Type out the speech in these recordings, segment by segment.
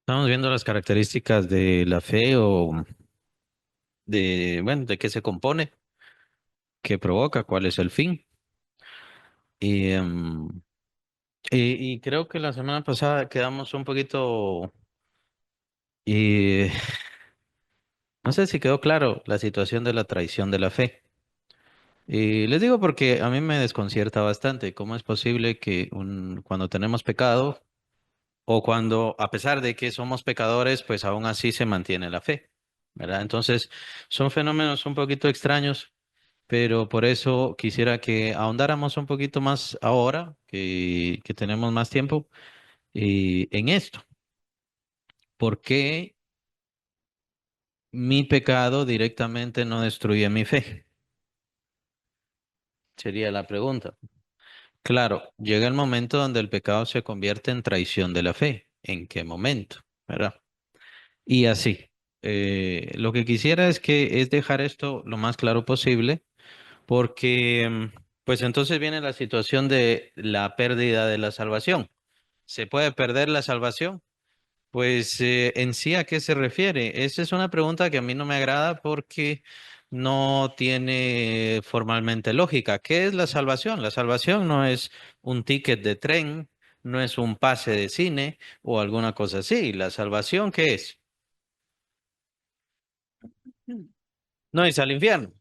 Estamos viendo las características de la fe o bueno, de qué se compone, qué provoca, cuál es el fin. Y, em, y creo que la semana pasada quedamos un poquito, y no sé si quedó claro la situación de la traición de la fe. Y les digo porque a mí me desconcierta bastante cómo es posible que cuando tenemos pecado o cuando, a pesar de que somos pecadores, pues aún así se mantiene la fe, ¿verdad? Entonces, son fenómenos un poquito extraños, pero por eso quisiera que ahondáramos un poquito más ahora, que tenemos más tiempo, en esto. ¿Por qué mi pecado directamente no destruye mi fe? Sería la pregunta. Claro, llega el momento donde el pecado se convierte en traición de la fe. ¿En qué momento? ¿Verdad? Y así. Lo que quisiera es dejar esto lo más claro posible, porque pues entonces viene la situación de la pérdida de la salvación. ¿Se puede perder la salvación? Pues en sí, ¿a qué se refiere? Esa es una pregunta que a mí no me agrada porque no tiene formalmente lógica. ¿Qué es la salvación? La salvación no es un ticket de tren, no es un pase de cine o alguna cosa así. ¿La salvación qué es? No irse al infierno.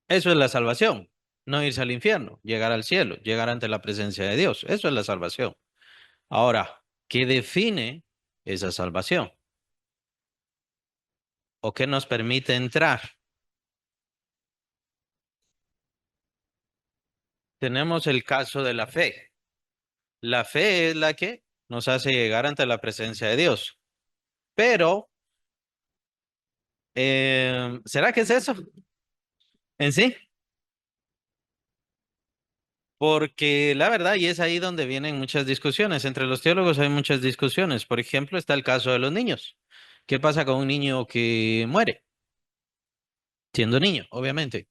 Eso es la salvación. No irse al infierno, llegar al cielo, llegar ante la presencia de Dios. Eso es la salvación. Ahora, ¿qué define esa salvación? ¿O qué nos permite entrar? Tenemos el caso de la fe. La fe es la que nos hace llegar ante la presencia de Dios. Pero, ¿será que es eso en sí? Porque la verdad, y es ahí donde vienen muchas discusiones. Entre los teólogos hay muchas discusiones. Por ejemplo, está el caso de los niños. ¿Qué pasa con un niño que muere siendo niño, obviamente?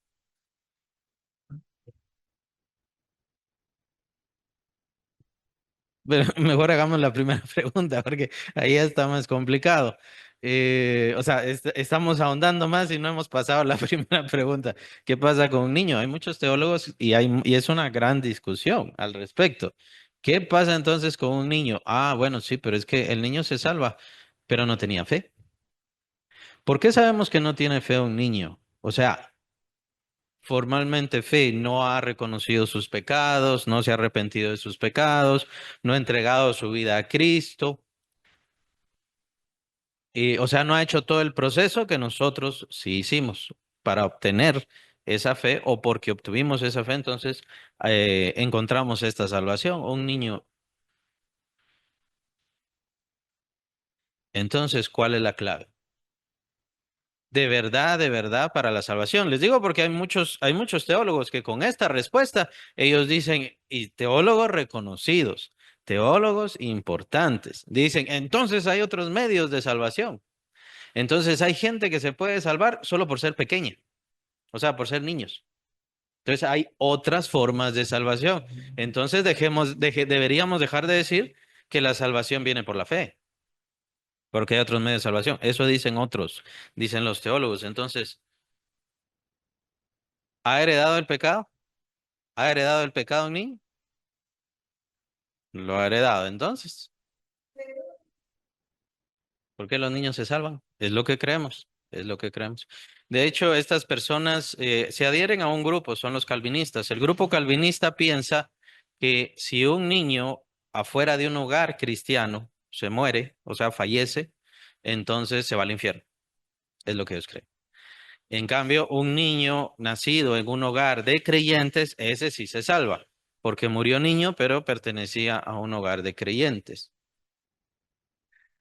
Pero mejor hagamos la primera pregunta, porque ahí ya está más complicado. O sea, estamos ahondando más y no hemos pasado la primera pregunta. ¿Qué pasa con un niño? Hay muchos teólogos y es una gran discusión al respecto. ¿Qué pasa entonces con un niño? Ah, bueno, sí, pero es que el niño se salva, pero no tenía fe. ¿Por qué sabemos que no tiene fe un niño? O sea, formalmente fe, no ha reconocido sus pecados, no se ha arrepentido de sus pecados, no ha entregado su vida a Cristo. Y, o sea, no ha hecho todo el proceso que nosotros sí hicimos para obtener esa fe o porque obtuvimos esa fe, entonces encontramos esta salvación. Un niño. Entonces, ¿cuál es la clave? De verdad, para la salvación. Les digo porque hay muchos teólogos que con esta respuesta, ellos dicen, y teólogos reconocidos, teólogos importantes, dicen, entonces hay otros medios de salvación. Entonces hay gente que se puede salvar solo por ser pequeña, o sea, por ser niños. Entonces hay otras formas de salvación. Entonces deberíamos dejar de decir que la salvación viene por la fe, porque hay otros medios de salvación. Eso dicen otros, dicen los teólogos. Entonces, ¿ha heredado el pecado? ¿Ha heredado el pecado un niño? Lo ha heredado. Entonces, ¿por qué los niños se salvan? Es lo que creemos, es lo que creemos. De hecho, estas personas se adhieren a un grupo, son los calvinistas. El grupo calvinista piensa que si un niño afuera de un hogar cristiano se muere, o sea, fallece, entonces se va al infierno. Es lo que ellos creen. En cambio, un niño nacido en un hogar de creyentes, ese sí se salva, porque murió niño, pero pertenecía a un hogar de creyentes.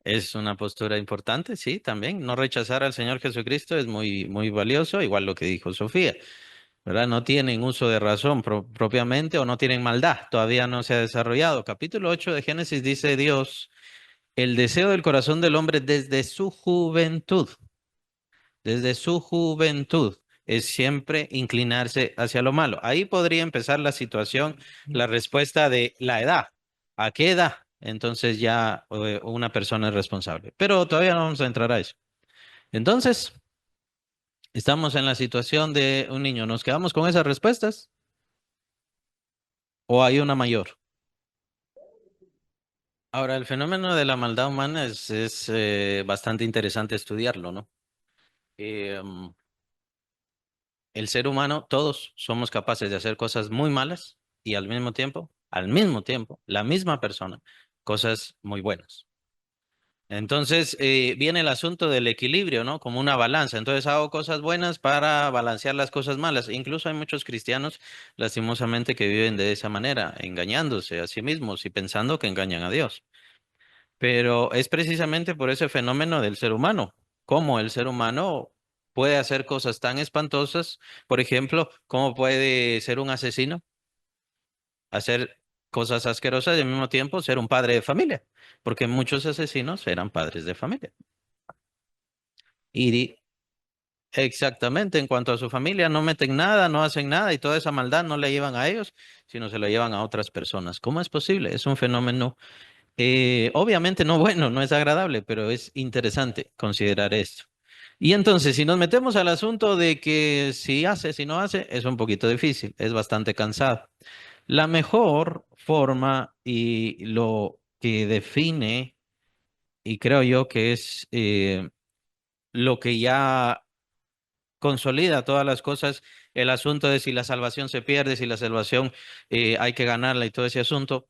Es una postura importante, sí, también. No rechazar al Señor Jesucristo es muy, muy valioso, igual lo que dijo Sofía, ¿verdad? No tienen uso de razón propiamente o no tienen maldad, todavía no se ha desarrollado. Capítulo 8 de Génesis dice Dios, el deseo del corazón del hombre desde su juventud, es siempre inclinarse hacia lo malo. Ahí podría empezar la situación, la respuesta de la edad. ¿A qué edad? entonces ya una persona es responsable. Pero todavía no vamos a entrar a eso. Entonces, estamos en la situación de un niño. ¿Nos quedamos con esas respuestas o hay una mayor? Ahora, el fenómeno de la maldad humana es bastante interesante estudiarlo, ¿no? Eh, mm, el ser humano, todos somos capaces de hacer cosas muy malas y al mismo tiempo, la misma persona, cosas muy buenas. Entonces, viene el asunto del equilibrio, ¿no? Como una balanza. Entonces, hago cosas buenas para balancear las cosas malas. Incluso hay muchos cristianos, lastimosamente, que viven de esa manera, engañándose a sí mismos y pensando que engañan a Dios. Pero es precisamente por ese fenómeno del ser humano, cómo el ser humano puede hacer cosas tan espantosas. Por ejemplo, cómo puede ser un asesino, hacer cosas asquerosas y al mismo tiempo ser un padre de familia, porque muchos asesinos eran padres de familia. Y exactamente, en cuanto a su familia, no meten nada, no hacen nada y toda esa maldad no la llevan a ellos, sino se la llevan a otras personas. ¿Cómo es posible? Es un fenómeno, obviamente no bueno, no es agradable, pero es interesante considerar esto. Y entonces, si nos metemos al asunto de que si hace, si no hace, es un poquito difícil, es bastante cansado. La mejor forma y lo que define, y creo yo que es lo que ya consolida todas las cosas, el asunto de si la salvación se pierde, si la salvación hay que ganarla y todo ese asunto.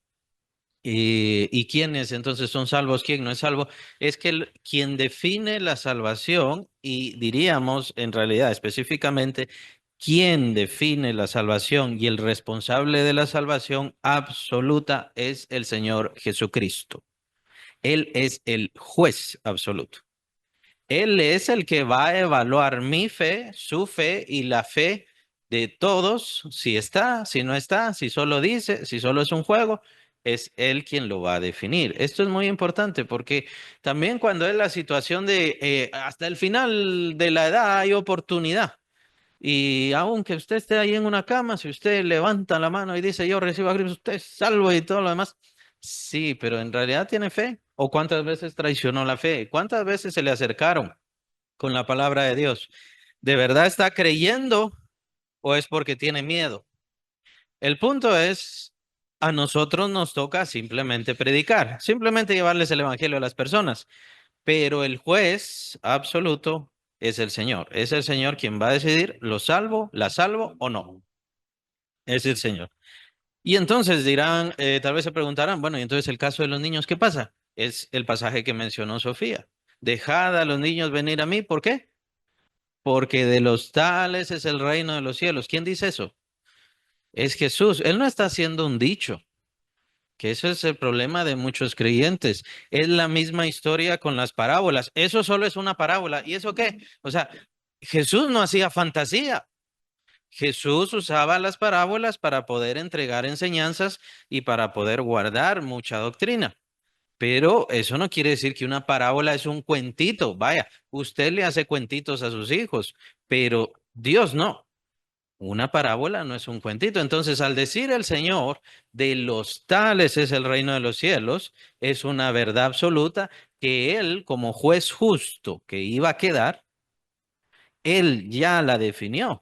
Y quiénes entonces son salvos, quién no es salvo, es que quien define la salvación, y diríamos en realidad específicamente, quien define la salvación y el responsable de la salvación absoluta es el Señor Jesucristo. Él es el juez absoluto. Él es el que va a evaluar mi fe, su fe y la fe de todos, si está, si no está, si solo dice, si solo es un juego, es él quien lo va a definir. Esto es muy importante porque también cuando es la situación de hasta el final de la edad hay oportunidad. Y aunque usted esté ahí en una cama, si usted levanta la mano y dice yo recibo a Cristo, usted es salvo y todo lo demás. Sí, pero en realidad tiene fe. ¿O cuántas veces traicionó la fe? ¿Cuántas veces se le acercaron con la palabra de Dios? ¿De verdad está creyendo o es porque tiene miedo? El punto es, a nosotros nos toca simplemente predicar, simplemente llevarles el evangelio a las personas, pero el juez absoluto es el Señor quien va a decidir, ¿lo salvo, la salvo o no? Es el Señor. Y entonces dirán, tal vez se preguntarán, bueno, y entonces el caso de los niños, ¿qué pasa? Es el pasaje que mencionó Sofía. Dejad a los niños venir a mí, ¿por qué? Porque de los tales es el reino de los cielos. ¿Quién dice eso? Es Jesús. Él no está haciendo un dicho, que eso es el problema de muchos creyentes. Es la misma historia con las parábolas. Eso solo es una parábola. ¿Y eso qué? O sea, Jesús no hacía fantasía. Jesús usaba las parábolas para poder entregar enseñanzas y para poder guardar mucha doctrina. Pero eso no quiere decir que una parábola es un cuentito. Vaya, usted le hace cuentitos a sus hijos, pero Dios no. Una parábola no es un cuentito. Entonces, al decir el Señor, de los tales es el reino de los cielos, es una verdad absoluta que Él, como juez justo que iba a quedar, Él ya la definió.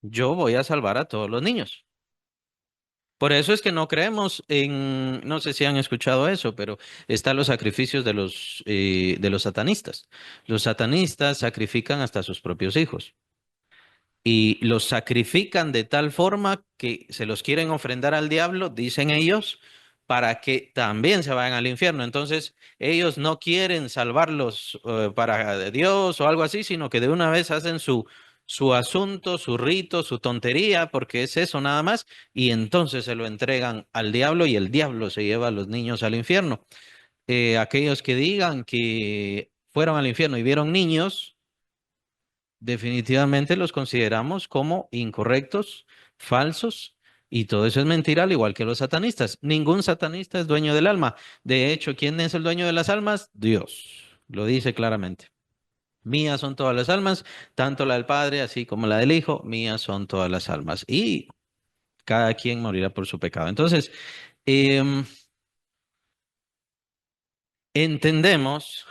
Yo voy a salvar a todos los niños. Por eso es que no creemos en, no sé si han escuchado eso, pero están los sacrificios de los satanistas. Los satanistas sacrifican hasta sus propios hijos y los sacrifican de tal forma que se los quieren ofrendar al diablo, dicen ellos, para que también se vayan al infierno. Entonces, ellos no quieren salvarlos para Dios o algo así, sino que de una vez hacen su asunto, su rito, su tontería, porque es eso nada más, y entonces se lo entregan al diablo y el diablo se lleva a los niños al infierno. Aquellos que digan que fueron al infierno y vieron niños, definitivamente los consideramos como incorrectos, falsos, y todo eso es mentira, al igual que los satanistas. Ningún satanista es dueño del alma. De hecho, ¿quién es el dueño de las almas? Dios. Lo dice claramente. Mías son todas las almas, tanto la del Padre así como la del Hijo, mías son todas las almas. Y cada quien morirá por su pecado. Entonces, em, Entendemos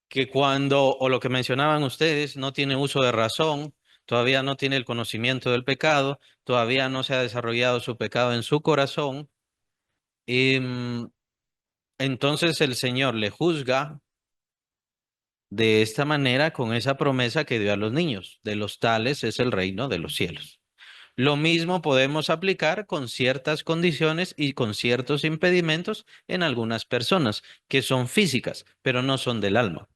que cuando, o lo que mencionaban ustedes, no tiene uso de razón, todavía no tiene el conocimiento del pecado, todavía no se ha desarrollado su pecado en su corazón, em, entonces el Señor le juzga de esta manera con esa promesa que dio a los niños, de los tales es el reino de los cielos. Lo mismo podemos aplicar con ciertas condiciones y con ciertos impedimentos en algunas personas que son físicas, pero no son del alma.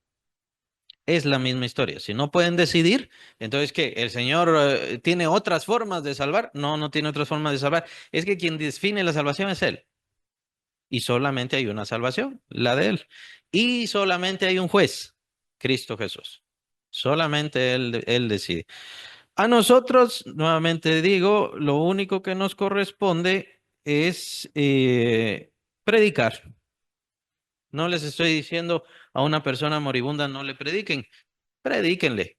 Es la misma historia. Si no pueden decidir, entonces ¿qué? ¿El Señor tiene otras formas de salvar? No, no tiene otras formas de salvar. Es que quien define la salvación es Él. Y solamente hay una salvación, la de Él. Y solamente hay un juez, Cristo Jesús. Solamente Él decide. A nosotros, nuevamente digo, lo único que nos corresponde es predicar. No les estoy diciendo a una persona moribunda no le prediquen, predíquenle.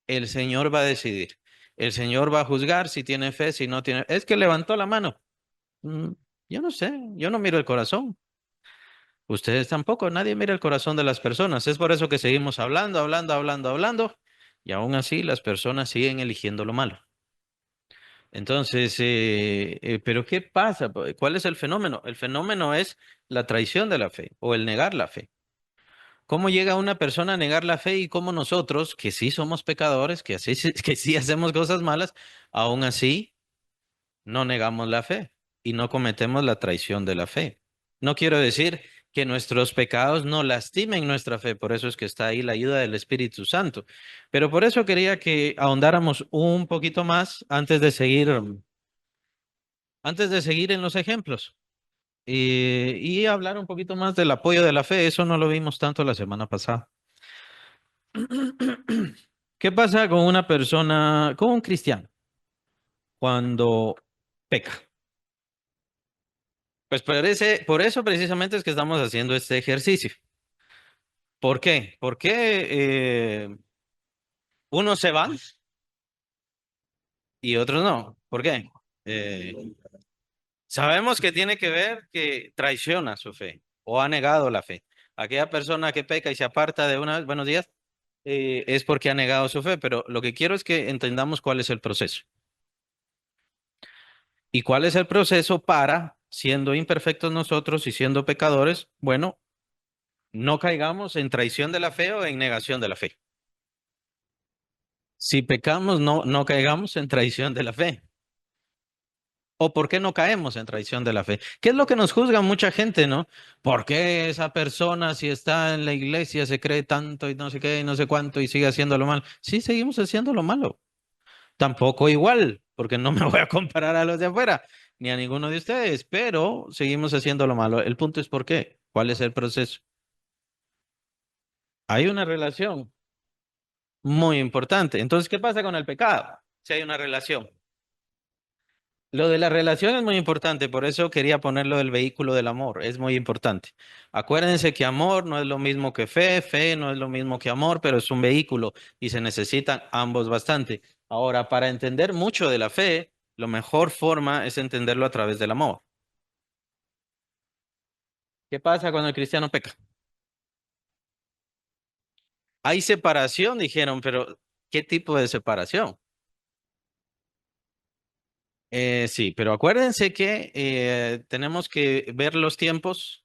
El Señor va a decidir. El Señor va a juzgar si tiene fe, si no tiene. Es que levantó la mano. Mm, yo no sé, yo no miro el corazón. Ustedes tampoco, nadie mira el corazón de las personas. Es por eso que seguimos hablando, hablando, hablando, hablando, y aún así las personas siguen eligiendo lo malo. Entonces, ¿pero qué pasa? ¿Cuál es el fenómeno? El fenómeno es la traición de la fe o el negar la fe. ¿Cómo llega una persona a negar la fe y cómo nosotros, que sí somos pecadores, que así, que sí hacemos cosas malas, aún así no negamos la fe y no cometemos la traición de la fe? No quiero decir que nuestros pecados no lastimen nuestra fe, por eso es que está ahí la ayuda del Espíritu Santo. Pero por eso quería que ahondáramos un poquito más antes de seguir en los ejemplos. Y hablar un poquito más del apoyo de la fe, eso no lo vimos tanto la semana pasada. ¿Qué pasa con una persona, con un cristiano, cuando peca? Pues por eso precisamente es que estamos haciendo este ejercicio. ¿Por qué? Porque unos se van y otros no. ¿Por qué? Eh, sabemos que tiene que ver que traiciona su fe o ha negado la fe. Aquella persona que peca y se aparta de una vez, buenos días, es porque ha negado su fe, pero lo que quiero es que entendamos cuál es el proceso. ¿Y cuál es el proceso para, siendo imperfectos nosotros y siendo pecadores, bueno, no caigamos en traición de la fe o en negación de la fe? Si pecamos, no caigamos en traición de la fe. ¿O por qué no caemos en traición de la fe? ¿Qué es lo que nos juzga mucha gente, no? ¿Por qué esa persona, si está en la iglesia, se cree tanto y no sé qué y no sé cuánto y sigue haciendo lo malo? Sí, seguimos haciendo lo malo. Tampoco igual, porque no me voy a comparar a los de afuera, ni a ninguno de ustedes, pero seguimos haciendo lo malo. El punto es por qué. ¿Cuál es el proceso? Hay una relación muy importante. Entonces, ¿qué pasa con el pecado? Si hay una relación. Lo de la relación es muy importante, por eso quería ponerlo del vehículo del amor, es muy importante. Acuérdense que amor no es lo mismo que fe, fe no es lo mismo que amor, pero es un vehículo y se necesitan ambos bastante. Ahora, para entender mucho de la fe, la mejor forma es entenderlo a través del amor. ¿Qué pasa cuando el cristiano peca? Hay separación, dijeron, pero ¿qué tipo de separación? Sí, pero acuérdense que tenemos que ver los tiempos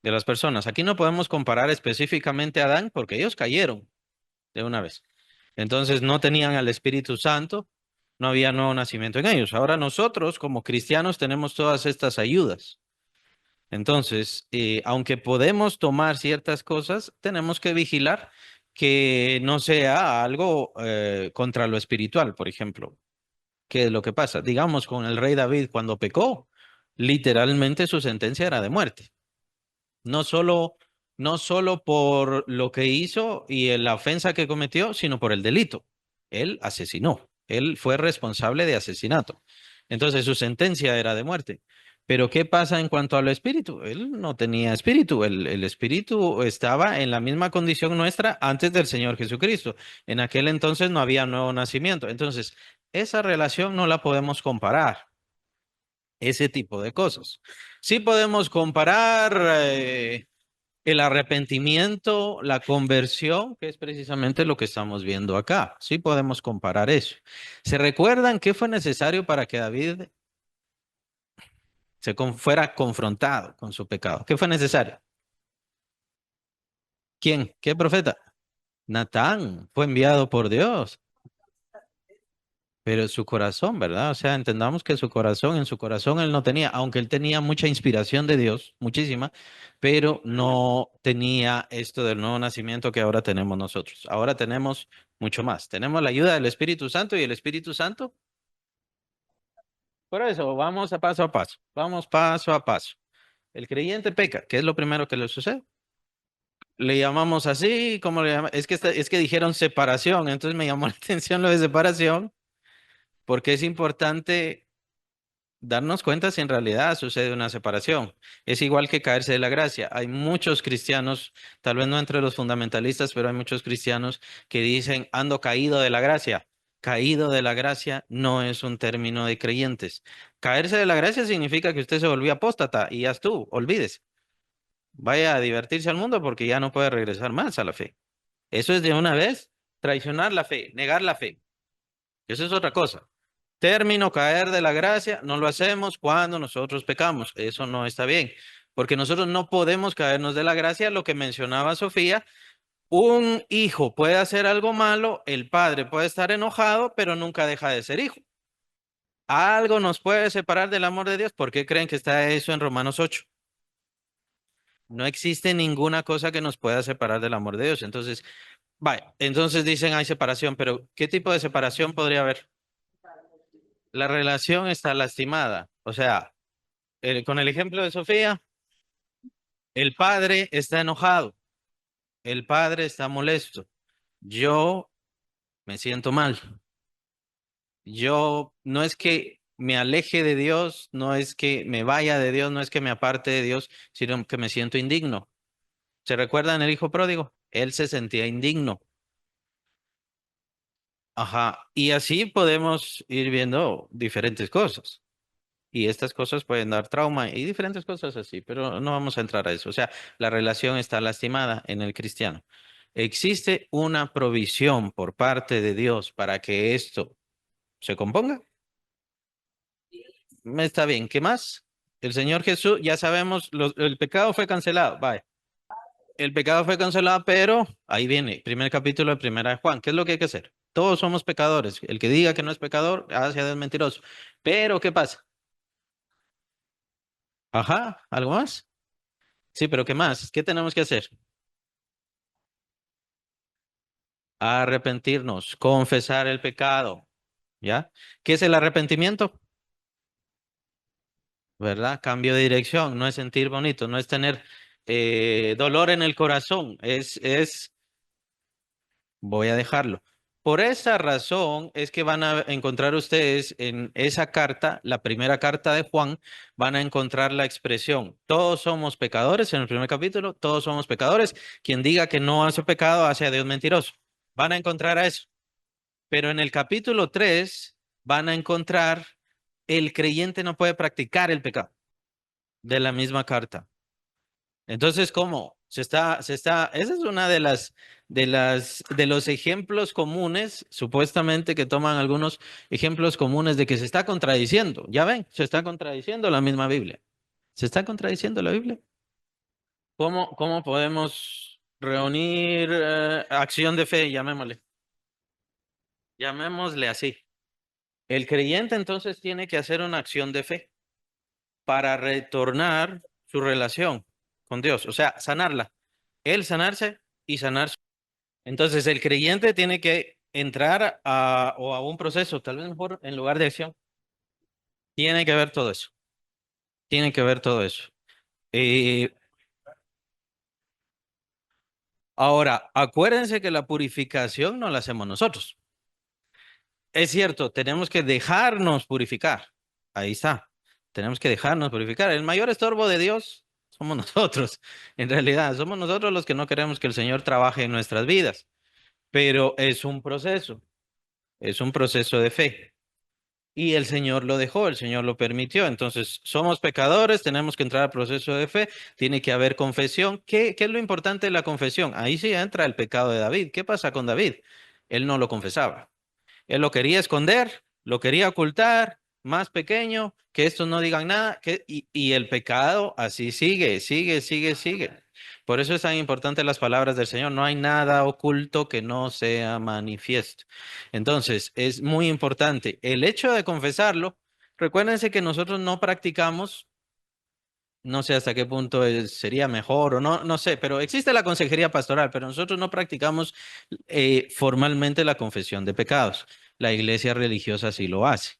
de las personas. Aquí no podemos comparar específicamente a Adán porque ellos cayeron de una vez. Entonces no tenían al Espíritu Santo, no había nuevo nacimiento en ellos. Ahora nosotros como cristianos tenemos todas estas ayudas. Entonces, aunque podemos tomar ciertas cosas, tenemos que vigilar que no sea algo contra lo espiritual, por ejemplo. ¿Qué es lo que pasa? Digamos, con el rey David cuando pecó, literalmente su sentencia era de muerte. No solo, no solo por lo que hizo y la ofensa que cometió, sino por el delito. Él asesinó, él fue responsable de asesinato. Entonces su sentencia era de muerte. Pero ¿qué pasa en cuanto al espíritu? Él no tenía espíritu, el espíritu estaba en la misma condición nuestra antes del Señor Jesucristo. En aquel entonces no había nuevo nacimiento. Entonces, esa relación no la podemos comparar, ese tipo de cosas. Sí podemos comparar. el arrepentimiento, la conversión, que es precisamente lo que estamos viendo acá. Sí podemos comparar eso. ¿Se recuerdan qué fue necesario para que David fuera confrontado con su pecado? ¿Qué fue necesario? ¿Quién? ¿Qué profeta? Natán fue enviado por Dios. Pero su corazón, ¿verdad? O sea, entendamos que su corazón, en su corazón él no tenía, aunque él tenía mucha inspiración de Dios, muchísima, pero no tenía esto del nuevo nacimiento que ahora tenemos nosotros. Ahora tenemos mucho más. Tenemos la ayuda del Espíritu Santo y el Espíritu Santo. Por eso, vamos a paso a paso. Vamos paso a paso. El creyente peca, ¿qué es lo primero que le sucede? Le llamamos así, ¿cómo le llaman? Es que dijeron separación, entonces me llamó la atención lo de separación, porque es importante darnos cuenta si en realidad sucede una separación. Es igual que caerse de la gracia. Hay muchos cristianos, tal vez no entre los fundamentalistas, pero hay muchos cristianos que dicen, ando caído de la gracia. Caído de la gracia no es un término de creyentes. Caerse de la gracia significa que usted se volvió apóstata y ya estuvo, olvídese. Vaya a divertirse al mundo porque ya no puede regresar más a la fe. Eso es de una vez traicionar la fe, negar la fe. Eso es otra cosa. Término caer de la gracia, no lo hacemos cuando nosotros pecamos. Eso no está bien, porque nosotros no podemos caernos de la gracia. Lo que mencionaba Sofía, un hijo puede hacer algo malo, el padre puede estar enojado, pero nunca deja de ser hijo. Algo nos puede separar del amor de Dios. ¿Por qué creen que está eso en Romanos 8? No existe ninguna cosa que nos pueda separar del amor de Dios. Entonces, vaya, entonces dicen hay separación, pero ¿qué tipo de separación podría haber? La relación está lastimada. O sea, con el ejemplo de Sofía, el padre está enojado, el padre está molesto, yo me siento mal, yo no es que me aleje de Dios, no es que me vaya de Dios, no es que me aparte de Dios, sino que me siento indigno. ¿Se recuerdan el hijo pródigo? Él se sentía indigno. Ajá, y así podemos ir viendo diferentes cosas. Y estas cosas pueden dar trauma y diferentes cosas así, pero no vamos a entrar a eso. O sea, la relación está lastimada en el cristiano. ¿Existe una provisión por parte de Dios para que esto se componga? Está bien. ¿Qué más? El Señor Jesús, ya sabemos, el pecado fue cancelado. Vaya, el pecado fue cancelado, pero ahí viene, primer capítulo de Primera de Juan. ¿Qué es lo que hay que hacer? Todos somos pecadores. El que diga que no es pecador, hacia Dios mentiroso. Pero, ¿qué pasa? Ajá, ¿algo más? Sí, pero ¿qué más? ¿Qué tenemos que hacer? Arrepentirnos, confesar el pecado, ¿ya? ¿Qué es el arrepentimiento? ¿Verdad? Cambio de dirección, no es sentir bonito, no es tener dolor en el corazón, voy a dejarlo. Por esa razón es que van a encontrar ustedes en esa carta, la primera carta de Juan, van a encontrar la expresión, todos somos pecadores, en el primer capítulo, todos somos pecadores, quien diga que no hace pecado hace a Dios mentiroso. Van a encontrar a eso. Pero en el capítulo 3 van a encontrar el creyente no puede practicar el pecado de la misma carta. Entonces, ¿cómo? Esa es una de los ejemplos comunes, supuestamente que toman algunos ejemplos comunes de que se está contradiciendo. Ya ven, se está contradiciendo la misma Biblia. ¿Se está contradiciendo la Biblia? ¿Cómo podemos reunir acción de fe? Llamémosle así. El creyente entonces tiene que hacer una acción de fe para retornar su relación con Dios, o sea, sanarla. Él sanarse y sanar. Entonces el creyente tiene que entrar o a un proceso, tal vez mejor en lugar de acción. Tiene que ver todo eso. Tiene que ver todo eso. Eh, Ahora, acuérdense que la purificación no la hacemos nosotros. Es cierto, tenemos que dejarnos purificar. Ahí está. Tenemos que dejarnos purificar. El mayor estorbo de Dios somos nosotros. En realidad, somos nosotros los que no queremos que el Señor trabaje en nuestras vidas. Pero es un proceso de fe. Y el Señor lo dejó, el Señor lo permitió. Entonces, somos pecadores, tenemos que entrar al proceso de fe, tiene que haber confesión. ¿Qué es lo importante de la confesión? Ahí sí entra el pecado de David. ¿Qué pasa con David? Él no lo confesaba. Él lo quería esconder, lo quería ocultar, más pequeño, que estos no digan nada, y el pecado así sigue, sigue, sigue, sigue. Por eso es tan importante las palabras del Señor. No hay nada oculto que no sea manifiesto. Entonces, es muy importante el hecho de confesarlo. Recuérdense que nosotros no practicamos, no sé hasta qué punto sería mejor o no, no sé, pero existe la consejería pastoral, pero nosotros no practicamos formalmente la confesión de pecados. La iglesia religiosa sí lo hace.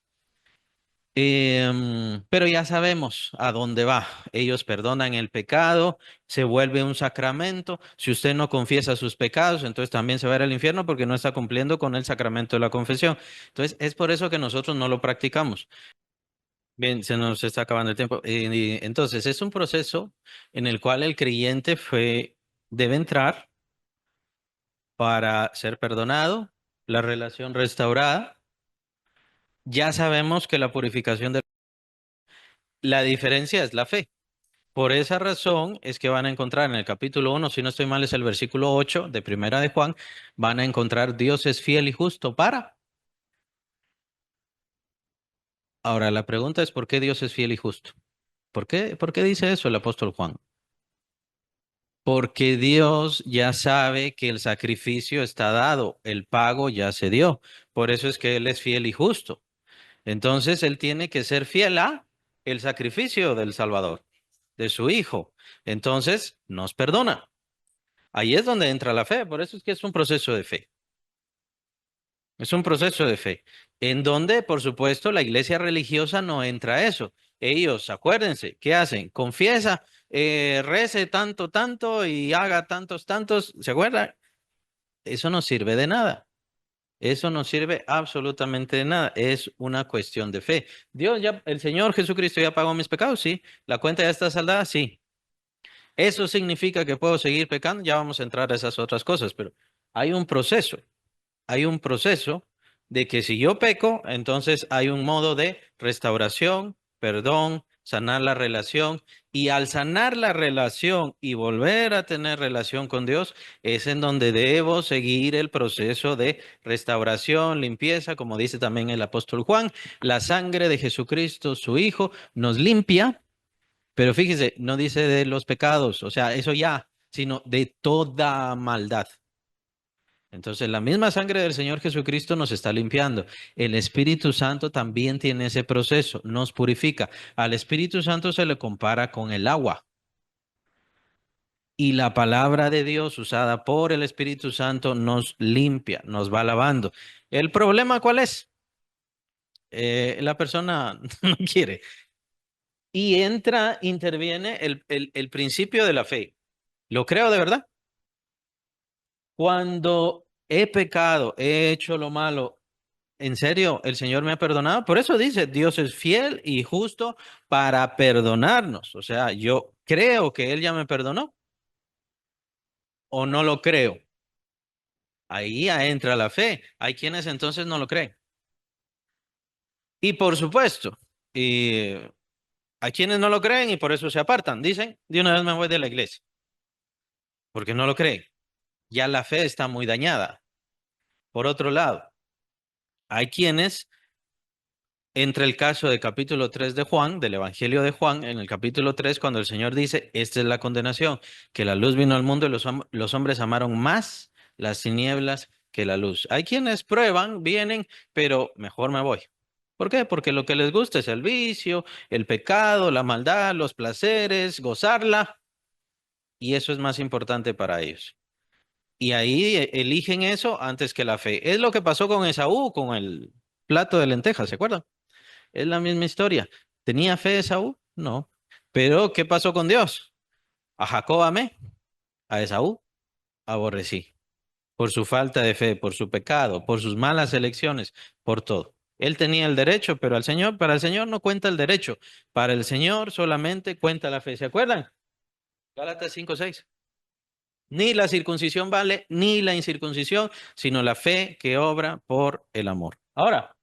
Pero ya sabemos a dónde va. Ellos perdonan el pecado, se vuelve un sacramento. Si usted no confiesa sus pecados, entonces también se va a ir al infierno porque no está cumpliendo con el sacramento de la confesión. Entonces, es por eso que nosotros no lo practicamos. Bien, se nos está acabando el tiempo. Y entonces, es un proceso en el cual el creyente debe entrar para ser perdonado, la relación restaurada. Ya sabemos que la purificación de la diferencia es la fe. Por esa razón es que van a encontrar en el capítulo 1, si no estoy mal, es el versículo 8 de Primera de Juan, van a encontrar Dios es fiel y justo para. Ahora, la pregunta es ¿por qué Dios es fiel y justo? ¿Por qué dice eso el apóstol Juan? Porque Dios ya sabe que el sacrificio está dado, el pago ya se dio. Por eso es que Él es fiel y justo. Entonces Él tiene que ser fiel a el sacrificio del Salvador, de su Hijo. Entonces nos perdona. Ahí es donde entra la fe. Por eso es que es un proceso de fe. Es un proceso de fe. En donde, por supuesto, la iglesia religiosa no entra a eso. Ellos, acuérdense, ¿qué hacen? Confiesa, rece tanto, tanto y haga tantos, tantos. ¿Se acuerdan? Eso no sirve de nada. Eso no sirve absolutamente de nada. Es una cuestión de fe. Dios ya, el Señor Jesucristo ya pagó mis pecados, sí. La cuenta ya está saldada, sí. Eso significa que puedo seguir pecando. Ya vamos a entrar a esas otras cosas, pero hay un proceso. Hay un proceso de que si yo peco, entonces hay un modo de restauración, perdón, sanar la relación. Y al sanar la relación y volver a tener relación con Dios, es en donde debo seguir el proceso de restauración, limpieza, como dice también el apóstol Juan. La sangre de Jesucristo, su Hijo, nos limpia, pero fíjese, no dice de los pecados, o sea, eso ya, sino de toda maldad. Entonces, la misma sangre del Señor Jesucristo nos está limpiando. El Espíritu Santo también tiene ese proceso, nos purifica. Al Espíritu Santo se le compara con el agua. Y la palabra de Dios usada por el Espíritu Santo nos limpia, nos va lavando. ¿El problema cuál es? La persona no quiere. Y interviene el principio de la fe. ¿Lo creo de verdad? Cuando he pecado, he hecho lo malo. En serio, el Señor me ha perdonado. Por eso dice, Dios es fiel y justo para perdonarnos. O sea, yo creo que Él ya me perdonó o no lo creo. Ahí ya entra la fe. Hay quienes entonces no lo creen. Y por supuesto, y hay quienes no lo creen y por eso se apartan. Dicen, de una vez me voy de la iglesia, porque no lo creen. Ya la fe está muy dañada. Por otro lado, hay quienes entre el caso del capítulo 3 de Juan, del Evangelio de Juan, en el capítulo 3 cuando el Señor dice, esta es la condenación, que la luz vino al mundo y los hombres amaron más las tinieblas que la luz. Hay quienes prueban, vienen, pero mejor me voy. ¿Por qué? Porque lo que les gusta es el vicio, el pecado, la maldad, los placeres, gozarla, y eso es más importante para ellos. Y ahí eligen eso antes que la fe. Es lo que pasó con Esaú, con el plato de lentejas, ¿se acuerdan? Es la misma historia. ¿Tenía fe Esaú? No. Pero, ¿qué pasó con Dios? A Jacob amé, a Esaú aborrecí. Por su falta de fe, por su pecado, por sus malas elecciones, por todo. Él tenía el derecho, pero para el Señor no cuenta el derecho. Para el Señor solamente cuenta la fe. ¿Se acuerdan? Gálatas 5:6. Ni la circuncisión vale, ni la incircuncisión, sino la fe que obra por el amor. Ahora,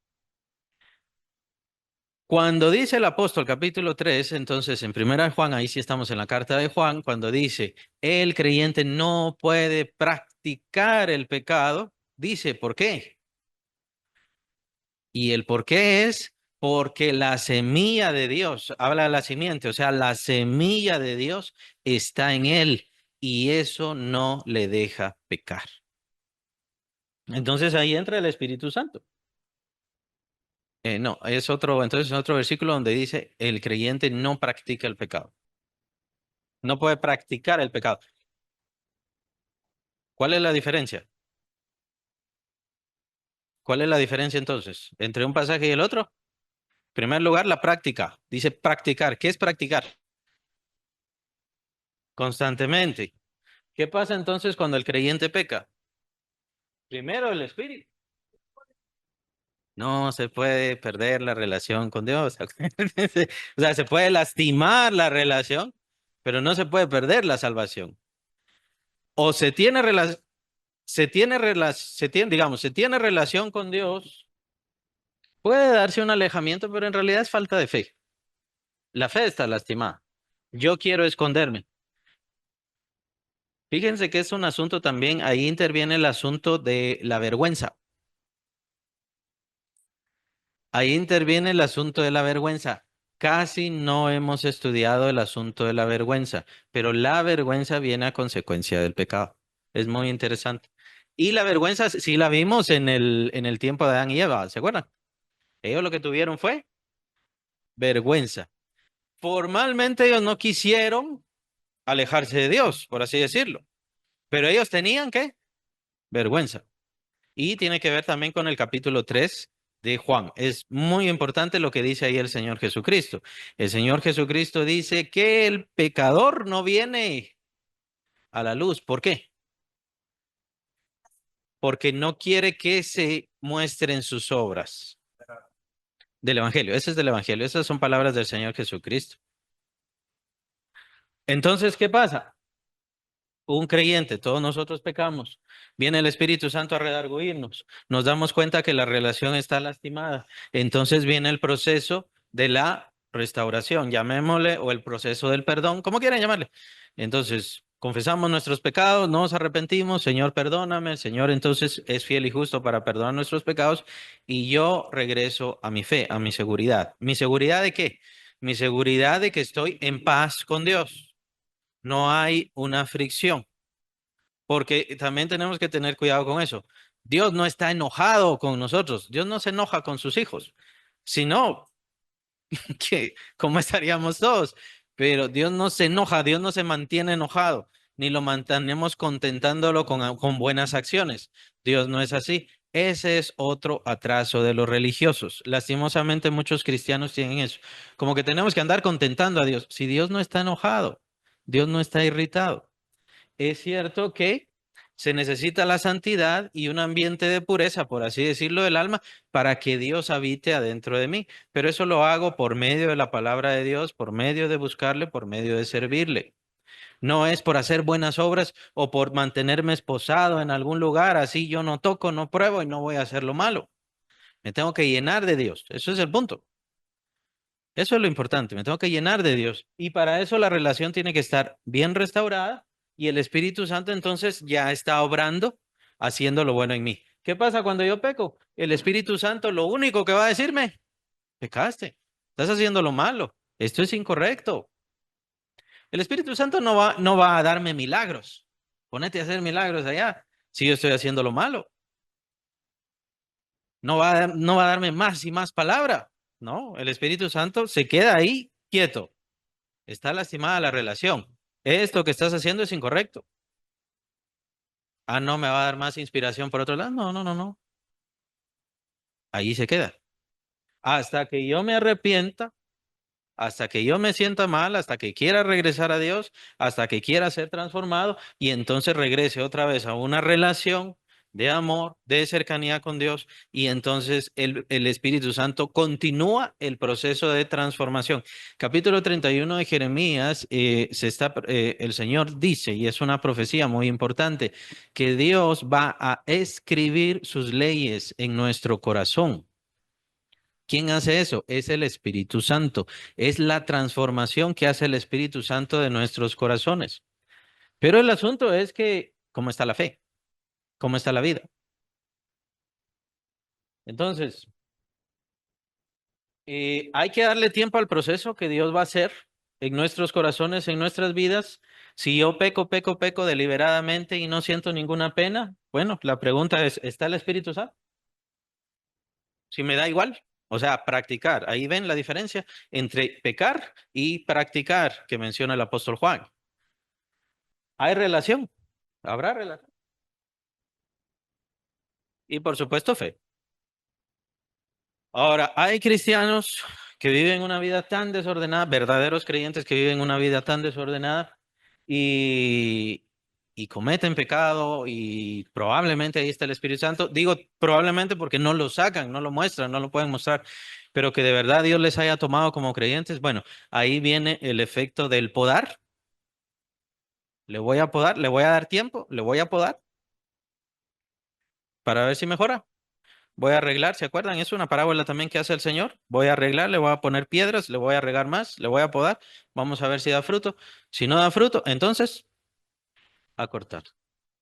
Cuando dice el apóstol capítulo 3, entonces en primera de Juan, ahí sí estamos en la carta de Juan, cuando dice, el creyente no puede practicar el pecado, dice, ¿por qué? Y el por qué es porque la semilla de Dios, habla de la simiente, o sea, la semilla de Dios está en él y eso no le deja pecar. Entonces ahí entra el Espíritu Santo. No, es otro, entonces es otro versículo donde dice, el creyente no practica el pecado. No puede practicar el pecado. ¿Cuál es la diferencia? ¿Cuál es la diferencia entonces entre un pasaje y el otro? En primer lugar, la práctica. Dice practicar. ¿Qué es practicar? Constantemente. ¿Qué pasa entonces cuando el creyente peca? Primero el espíritu. No se puede perder la relación con Dios. O sea, se puede lastimar la relación, pero no se puede perder la salvación. O se tiene digamos, se tiene relación con Dios, puede darse un alejamiento, pero en realidad es falta de fe. La fe está lastimada. Yo quiero esconderme. Fíjense que es un asunto también, ahí interviene el asunto de la vergüenza. Ahí interviene el asunto de la vergüenza. Casi no hemos estudiado el asunto de la vergüenza, pero la vergüenza viene a consecuencia del pecado. Es muy interesante. Y la vergüenza sí la vimos en el tiempo de Adán y Eva, ¿se acuerdan? Ellos lo que tuvieron fue vergüenza. Formalmente ellos no quisieron alejarse de Dios, por así decirlo, pero ellos tenían ¿qué? Vergüenza. Y tiene que ver también con el capítulo 3 de Juan. Es muy importante lo que dice ahí el Señor Jesucristo. El Señor Jesucristo dice que el pecador no viene a la luz. ¿Por qué? Porque no quiere que se muestren sus obras del Evangelio. Ese es del Evangelio. Esas son palabras del Señor Jesucristo. Entonces, ¿qué pasa? Un creyente, todos nosotros pecamos. Viene el Espíritu Santo a redarguirnos. Nos damos cuenta que la relación está lastimada. Entonces viene el proceso de la restauración, llamémosle, o el proceso del perdón, como quieran llamarle. Entonces, confesamos nuestros pecados, nos arrepentimos, Señor, perdóname. El Señor entonces es fiel y justo para perdonar nuestros pecados y yo regreso a mi fe, a mi seguridad. ¿Mi seguridad de qué? Mi seguridad de que estoy en paz con Dios. No hay una fricción, porque también tenemos que tener cuidado con eso. Dios no está enojado con nosotros, Dios no se enoja con sus hijos, sino que cómo estaríamos todos. Pero Dios no se enoja, Dios no se mantiene enojado, ni lo mantenemos contentándolo con buenas acciones. Dios no es así. Ese es otro atraso de los religiosos. Lastimosamente muchos cristianos tienen eso. Como que tenemos que andar contentando a Dios. Si Dios no está enojado, Dios no está irritado. Es cierto que se necesita la santidad y un ambiente de pureza, por así decirlo, del alma, para que Dios habite adentro de mí. Pero eso lo hago por medio de la palabra de Dios, por medio de buscarle, por medio de servirle. No es por hacer buenas obras o por mantenerme esposado en algún lugar, así yo no toco, no pruebo y no voy a hacer lo malo. Me tengo que llenar de Dios. Eso es el punto. Eso es lo importante, me tengo que llenar de Dios. Y para eso la relación tiene que estar bien restaurada y el Espíritu Santo entonces ya está obrando, haciendo lo bueno en mí. ¿Qué pasa cuando yo peco? El Espíritu Santo lo único que va a decirme, pecaste, estás haciendo lo malo, esto es incorrecto. El Espíritu Santo no va a darme milagros. Ponete a hacer milagros allá si yo estoy haciendo lo malo. No va a darme más y más palabra. No, el Espíritu Santo se queda ahí quieto. Está lastimada la relación. Esto que estás haciendo es incorrecto. Ah, no me va a dar más inspiración por otro lado. No, no, no, no. Ahí se queda. Hasta que yo me arrepienta, hasta que yo me sienta mal, hasta que quiera regresar a Dios, hasta que quiera ser transformado y entonces regrese otra vez a una relación de amor, de cercanía con Dios y entonces el Espíritu Santo continúa el proceso de transformación. Capítulo 31 de Jeremías, el Señor dice, y es una profecía muy importante, que Dios va a escribir sus leyes en nuestro corazón. ¿Quién hace eso? Es el Espíritu Santo. Es la transformación que hace el Espíritu Santo de nuestros corazones. Pero el asunto es que, ¿cómo está la fe? ¿Cómo está la vida? Entonces, hay que darle tiempo al proceso que Dios va a hacer en nuestros corazones, en nuestras vidas. Si yo peco deliberadamente y no siento ninguna pena, bueno, la pregunta es, ¿está el Espíritu Santo? Si me da igual. O sea, practicar. Ahí ven la diferencia entre pecar y practicar que menciona el apóstol Juan. Hay relación, habrá relación. Y por supuesto fe. Ahora, hay cristianos que viven una vida tan desordenada, verdaderos creyentes que viven una vida tan desordenada y, y cometen pecado y probablemente ahí está el Espíritu Santo. Digo probablemente porque no lo sacan, no lo muestran, no lo pueden mostrar, pero que de verdad Dios les haya tomado como creyentes. Bueno, ahí viene el efecto del podar. Le voy a podar, le voy a dar tiempo, le voy a podar para ver si mejora. Voy a arreglar, ¿se acuerdan? Es una parábola también que hace el Señor. Voy a arreglar, le voy a poner piedras, le voy a regar más, le voy a podar. Vamos a ver si da fruto. Si no da fruto, entonces a cortar.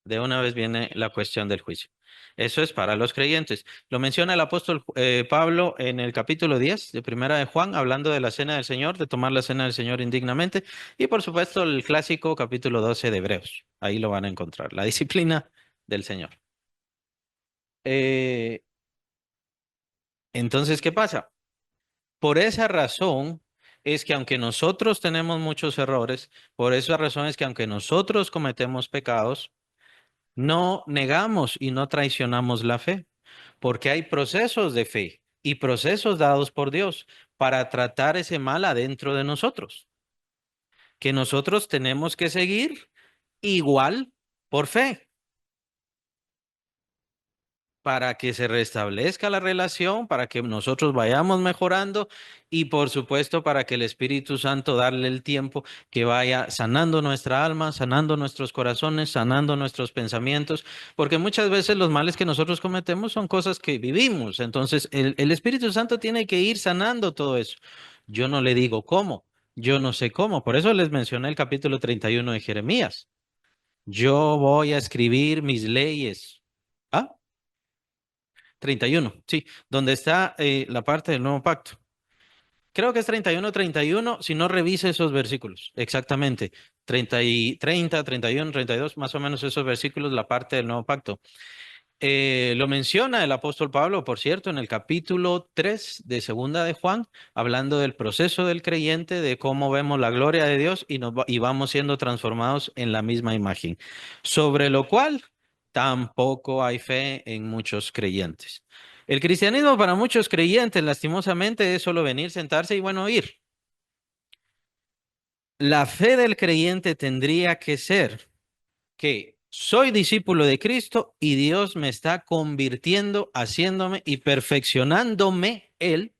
De una vez viene la cuestión del juicio. Eso es para los creyentes. Lo menciona el apóstol Pablo en el capítulo 10 de Primera de Juan, hablando de la cena del Señor, de tomar la cena del Señor indignamente. Y por supuesto el clásico capítulo 12 de Hebreos. Ahí lo van a encontrar. La disciplina del Señor. Eh, entonces, ¿qué pasa? Por esa razón es que aunque nosotros tenemos muchos errores, por esa razón es que aunque nosotros cometemos pecados, no negamos y no traicionamos la fe, porque hay procesos de fe y procesos dados por Dios para tratar ese mal adentro de nosotros, que nosotros tenemos que seguir igual por fe, para que se restablezca la relación, para que nosotros vayamos mejorando y por supuesto para que el Espíritu Santo darle el tiempo que vaya sanando nuestra alma, sanando nuestros corazones, sanando nuestros pensamientos, porque muchas veces los males que nosotros cometemos son cosas que vivimos. Entonces el Espíritu Santo tiene que ir sanando todo eso. Yo no le digo cómo, yo no sé cómo, por eso les mencioné el capítulo 31 de Jeremías. Yo voy a escribir mis leyes. ¿Ah? 31, sí, donde está la parte del nuevo pacto. Creo que es 31, si no revise esos versículos, exactamente. 31, 32, más o menos esos versículos, la parte del nuevo pacto. Lo menciona el apóstol Pablo, por cierto, en el capítulo 3 de Segunda de Juan, hablando del proceso del creyente, de cómo vemos la gloria de Dios y vamos siendo transformados en la misma imagen, sobre lo cual tampoco hay fe en muchos creyentes. El cristianismo para muchos creyentes, lastimosamente, es solo venir, sentarse y bueno, ir. La fe del creyente tendría que ser que soy discípulo de Cristo y Dios me está convirtiendo, haciéndome y perfeccionándome Él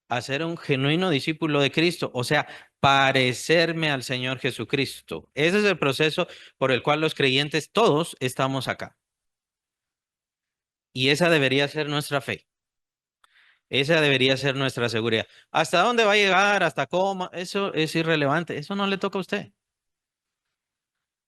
a ser un genuino discípulo de Cristo, o sea, parecerme al Señor Jesucristo. Ese es el proceso por el cual los creyentes todos estamos acá. Y esa debería ser nuestra fe. Esa debería ser nuestra seguridad. ¿Hasta dónde va a llegar? ¿Hasta cómo? Eso es irrelevante. Eso no le toca a usted.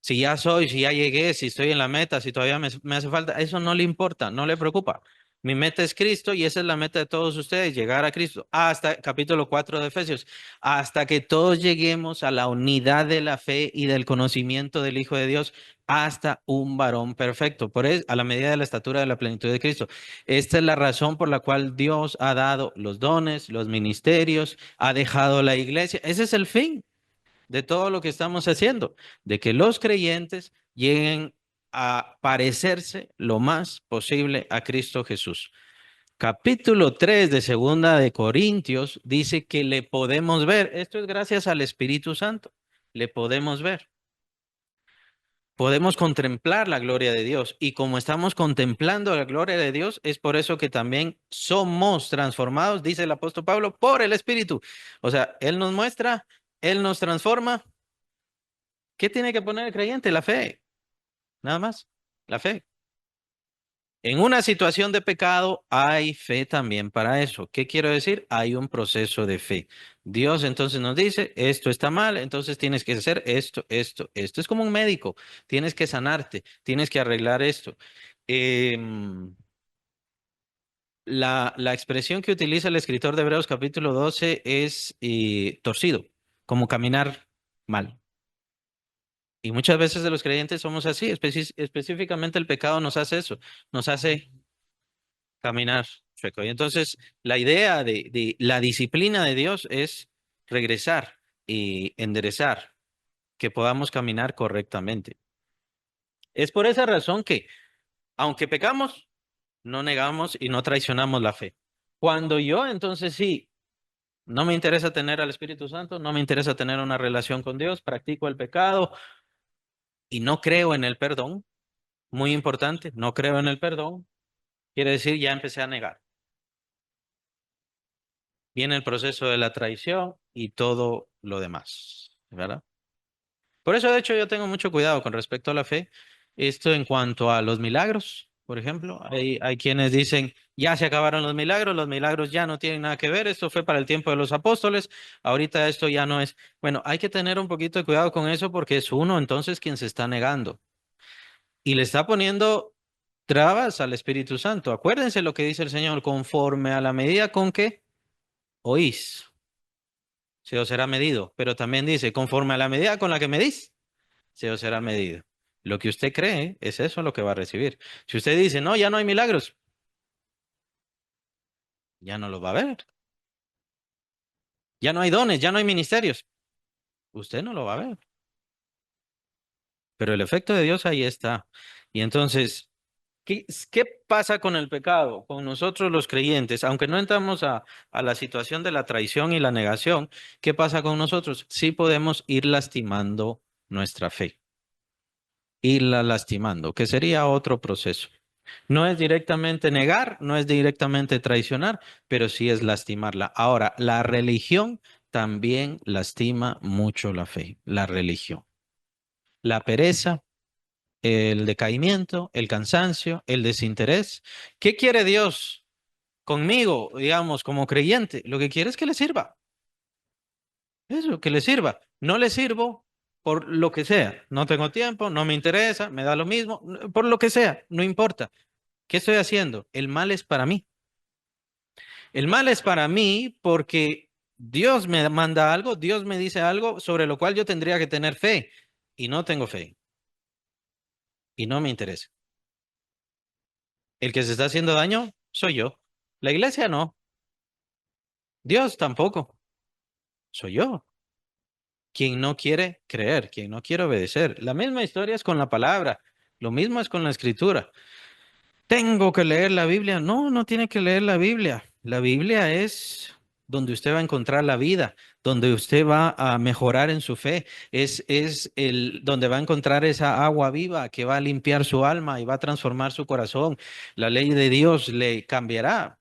Si ya soy, si ya llegué, si estoy en la meta, si todavía me hace falta, eso no le importa, no le preocupa. Mi meta es Cristo y esa es la meta de todos ustedes, llegar a Cristo. Hasta capítulo 4 de Efesios, hasta que todos lleguemos a la unidad de la fe y del conocimiento del Hijo de Dios, hasta un varón perfecto, por eso, a la medida de la estatura de la plenitud de Cristo. Esta es la razón por la cual Dios ha dado los dones, los ministerios, ha dejado la iglesia. Ese es el fin de todo lo que estamos haciendo, de que los creyentes lleguen a parecerse lo más posible a Cristo Jesús. Capítulo 3 de Segunda de Corintios dice que le podemos ver. Esto es gracias al Espíritu Santo. Le podemos ver. Podemos contemplar la gloria de Dios y como estamos contemplando la gloria de Dios, es por eso que también somos transformados, dice el apóstol Pablo, por el Espíritu. O sea, Él nos muestra, Él nos transforma. ¿Qué tiene que poner el creyente? La fe, nada más, la fe. En una situación de pecado hay fe también para eso. ¿Qué quiero decir? Hay un proceso de fe. Dios entonces nos dice, esto está mal, entonces tienes que hacer esto, esto, esto. Es como un médico, tienes que sanarte, tienes que arreglar esto. Em, la expresión que utiliza el escritor de Hebreos capítulo 12 es torcido, como caminar mal. Y muchas veces de los creyentes somos así, específicamente el pecado nos hace eso, nos hace caminar chueco. Y entonces la idea de la disciplina de Dios es regresar y enderezar, que podamos caminar correctamente. Es por esa razón que, aunque pecamos, no negamos y no traicionamos la fe. Cuando yo entonces sí, no me interesa tener al Espíritu Santo, no me interesa tener una relación con Dios, practico el pecado y no creo en el perdón, muy importante, no creo en el perdón, quiere decir ya empecé a negar. Viene el proceso de la traición y todo lo demás, ¿verdad? Por eso, de hecho, yo tengo mucho cuidado con respecto a la fe. Esto en cuanto a los milagros, por ejemplo, hay quienes dicen, ya se acabaron los milagros ya no tienen nada que ver, esto fue para el tiempo de los apóstoles, ahorita esto ya no es. Bueno, hay que tener un poquito de cuidado con eso porque es uno entonces quien se está negando y le está poniendo trabas al Espíritu Santo. Acuérdense lo que dice el Señor, conforme a la medida con que oís, se os será medido, pero también dice, conforme a la medida con la que medís se os será medido. Lo que usted cree es eso lo que va a recibir. Si usted dice, no, ya no hay milagros, ya no los va a ver. Ya no hay dones, ya no hay ministerios, usted no lo va a ver. Pero el efecto de Dios ahí está. Y entonces, ¿qué pasa con el pecado? Con nosotros los creyentes, aunque no entramos a la situación de la traición y la negación, ¿qué pasa con nosotros? Sí podemos ir lastimando nuestra fe, irla lastimando, que sería otro proceso. No es directamente negar, no es directamente traicionar, pero sí es lastimarla. Ahora, la religión también lastima mucho la fe, la religión. La pereza, el decaimiento, el cansancio, el desinterés. ¿Qué quiere Dios conmigo, digamos, como creyente? Lo que quiere es que le sirva. Eso, que le sirva. No le sirvo por lo que sea. No tengo tiempo, no me interesa, me da lo mismo, por lo que sea, no importa. ¿Qué estoy haciendo? El mal es para mí. El mal es para mí porque Dios me manda algo, Dios me dice algo sobre lo cual yo tendría que tener fe y no tengo fe y no me interesa. El que se está haciendo daño soy yo. La iglesia no. Dios tampoco. Soy yo. Quien no quiere creer, quien no quiere obedecer. La misma historia es con la palabra. Lo mismo es con la escritura. ¿Tengo que leer la Biblia? No, no tiene que leer la Biblia. La Biblia es donde usted va a encontrar la vida, donde usted va a mejorar en su fe, es el donde va a encontrar esa agua viva que va a limpiar su alma y va a transformar su corazón. La ley de Dios le cambiará,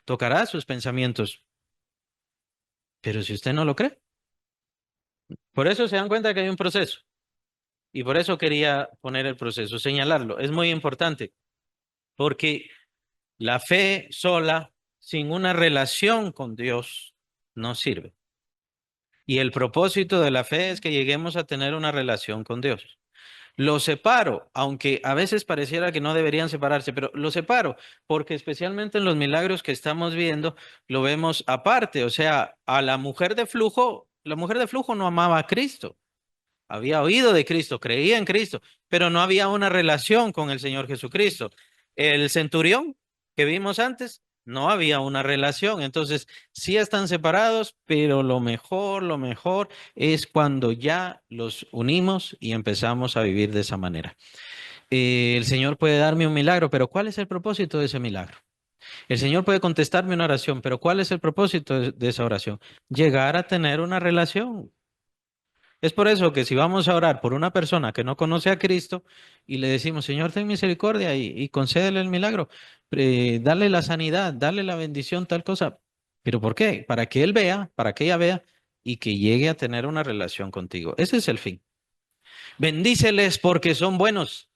tocará sus pensamientos, pero si usted no lo cree, por eso se dan cuenta que hay un proceso y por eso quería poner el proceso, señalarlo. Es muy importante porque la fe sola, sin una relación con Dios, no sirve. Y el propósito de la fe es que lleguemos a tener una relación con Dios. Lo separo, aunque a veces pareciera que no deberían separarse, pero lo separo porque especialmente en los milagros que estamos viendo, lo vemos aparte. O sea, a la mujer de flujo no amaba a Cristo. Había oído de Cristo, creía en Cristo, pero no había una relación con el Señor Jesucristo. El centurión que vimos antes, no había una relación. Entonces, sí están separados, pero lo mejor es cuando ya los unimos y empezamos a vivir de esa manera. El Señor puede darme un milagro, pero ¿cuál es el propósito de ese milagro? El Señor puede contestarme una oración, pero ¿cuál es el propósito de esa oración? Llegar a tener una relación. Es por eso que si vamos a orar por una persona que no conoce a Cristo y le decimos, Señor, ten misericordia y concédele el milagro, dale la sanidad, dale la bendición, tal cosa. ¿Pero por qué? Para que él vea, para que ella vea y que llegue a tener una relación contigo. Ese es el fin. Bendíceles porque son buenos.